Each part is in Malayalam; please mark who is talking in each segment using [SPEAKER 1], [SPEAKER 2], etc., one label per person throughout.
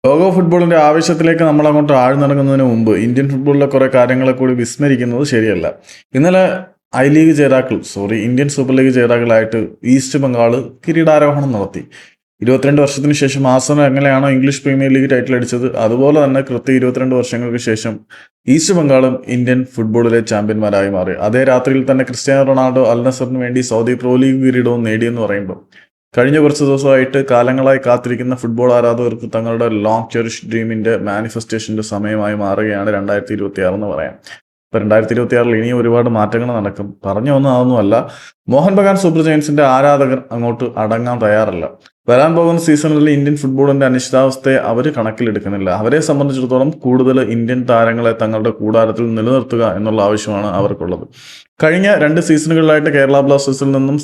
[SPEAKER 1] ലോക ഫുട്ബോളിന്റെ ആവേശത്തിലേക്ക് നമ്മൾ അങ്ങോട്ട് ആഴ്ന്നിറങ്ങുന്നതിന് മുമ്പ് ഇന്ത്യൻ ഫുട്ബോളിലെ കുറെ കാര്യങ്ങളെ കൂടി വിസ്മരിക്കുന്നത് ശരിയല്ല. ഇന്നലെ ഇന്ത്യൻ സൂപ്പർ ലീഗ് ജേതാക്കളായിട്ട് ഈസ്റ്റ് ബംഗാൾ കിരീടാരോഹണം നടത്തി. 22 വർഷത്തിന് ശേഷം ആസനം എങ്ങനെയാണോ ഇംഗ്ലീഷ് പ്രീമിയർ ലീഗ് ടൈറ്റിൽ അടിച്ചത്, അതുപോലെ തന്നെ കൃത്യം 22 വർഷങ്ങൾക്ക് ശേഷം ഈസ്റ്റ് ബംഗാളും ഇന്ത്യൻ ഫുട്ബോളിലെ ചാമ്പ്യന്മാരായി മാറി. അതേ രാത്രിയിൽ തന്നെ ക്രിസ്ത്യാനോ റൊണാൾഡോ അൽ നസറിന് വേണ്ടി സൗദി പ്രോ ലീഗ് കിരീടവും നേടിയെന്ന് പറയുമ്പോൾ കഴിഞ്ഞ കുറച്ച് ദിവസമായിട്ട് കാലങ്ങളായി കാത്തിരിക്കുന്ന ഫുട്ബോൾ ആരാധകർക്ക് തങ്ങളുടെ ലോങ് ചെറിഷ് ഡ്രീമിന്റെ മാനിഫെസ്റ്റേഷന്റെ സമയമായി മാറുകയാണ് 2026 എന്ന് പറയാം. ഇപ്പൊ 2026 ഇനിയും ഒരുപാട് മാറ്റങ്ങൾ നടക്കും. പറഞ്ഞു വന്ന അതൊന്നുമല്ല, മോഹൻ ബഗാൻ സൂപ്പർ ജയൻസിന്റെ ആരാധകർ അങ്ങോട്ട് അടങ്ങാൻ തയ്യാറല്ല. വരാൻ പോകുന്ന സീസണിൽ ഇന്ത്യൻ ഫുട്ബോളിന്റെ അനിശ്ചിതാവസ്ഥയെ അവർ കണക്കിലെടുക്കുന്നില്ല. അവരെ സംബന്ധിച്ചിടത്തോളം കൂടുതൽ ഇന്ത്യൻ താരങ്ങളെ തങ്ങളുടെ കൂടാരത്തിൽ നിലനിർത്തുക എന്നുള്ള ആവശ്യമാണ് അവർക്കുള്ളത്. കഴിഞ്ഞ 2 സീസണുകളിലായിട്ട് കേരള ബ്ലാസ്റ്റേഴ്സിൽ നിന്നും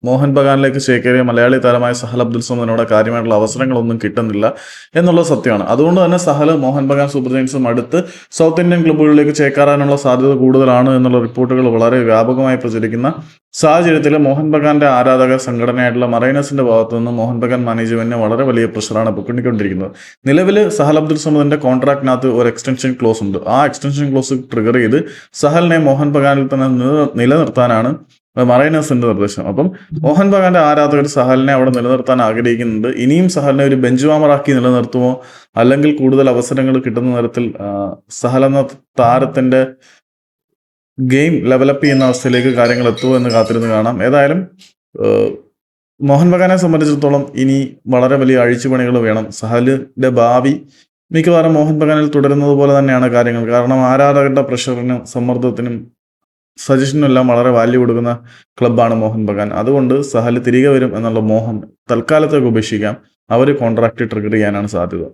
[SPEAKER 1] മോഹൻ ബഗാനിലേക്ക് ചേക്കേറിയ മലയാളി താരമായ സഹൽ അബ്ദുൽ സമദിനോട് കാര്യമായിട്ടുള്ള അവസരങ്ങളൊന്നും കിട്ടുന്നില്ല എന്നുള്ളത് സത്യമാണ്. അതുകൊണ്ട് തന്നെ സഹൽ മോഹൻ ബഗാൻ സൂപ്പർ ജയൻസും അടുത്ത് സൗത്ത് ഇന്ത്യൻ ക്ലബ്ബുകളിലേക്ക് ചേക്കാറാനുള്ള സാധ്യത കൂടുതലാണ് എന്നുള്ള റിപ്പോർട്ടുകൾ വളരെ വ്യാപകമായി പ്രചരിക്കുന്ന സാഹചര്യത്തിൽ മോഹൻ ബഗാന്റെ ആരാധക സംഘടനയായിട്ടുള്ള മറൈനേഴ്സിന്റെ ഭാഗത്തു നിന്ന് മോഹൻ ബഗാൻ മാനേജ്മെന്റിന് വളരെ വലിയ പ്രഷറാണ് പൊക്കിക്കൊണ്ടിരിക്കുന്നത്. നിലവിൽ സഹൽ അബ്ദുൽ സമദിന്റെ കോൺട്രാക്ടിനകത്ത് ഒരു എക്സ്റ്റൻഷൻ ക്ലോസ് ഉണ്ട്. ആ എക്സ്റ്റൻഷൻ ക്ലോസ് ട്രിഗർ ചെയ്ത് സഹലിനെ മോഹൻ ബഗാനിൽ തന്നെ നിലനിർത്താനാണ് മറൈനേഴ്സിന്റെ നിർദ്ദേശം. അപ്പം മോഹൻ ബഗാന്റെ ആരാധകർ സഹലിനെ അവിടെ നിലനിർത്താൻ ആഗ്രഹിക്കുന്നുണ്ട്. ഇനിയും സഹലിനെ ഒരു ബെഞ്ച് വാമറാക്കി നിലനിർത്തുമോ, അല്ലെങ്കിൽ കൂടുതൽ അവസരങ്ങൾ കിട്ടുന്ന തരത്തിൽ സഹൽ എന്ന താരത്തിന്റെ ഗെയിം ലെവലപ്പ് ചെയ്യുന്ന അവസ്ഥയിലേക്ക് കാര്യങ്ങൾ എത്തുമോ എന്ന് കാത്തിരുന്ന് കാണാം. ഏതായാലും മോഹൻ ബഗാനെ സംബന്ധിച്ചിടത്തോളം ഇനി വളരെ വലിയ അഴിച്ചുപണികൾ വേണം. സഹലിന്റെ ഭാവി മിക്കവാറും മോഹൻ ബഗാനിൽ തുടരുന്നത് പോലെ തന്നെയാണ് കാര്യങ്ങൾ. കാരണം ആരാധകരുടെ പ്രഷറിനും സമ്മർദ്ദത്തിനും സജഷനും എല്ലാം വളരെ വാല്യൂ കൊടുക്കുന്ന ക്ലബ്ബാണ് മോഹൻ ബഗാൻ. അതുകൊണ്ട് സഹൽ തിരികെ വരും എന്നുള്ള മോഹം തൽക്കാലത്തേക്ക് ഉപേക്ഷിക്കാം. അവർ കോൺട്രാക്ട് ട്രിഗർ ചെയ്യാനാണ് സാധ്യത.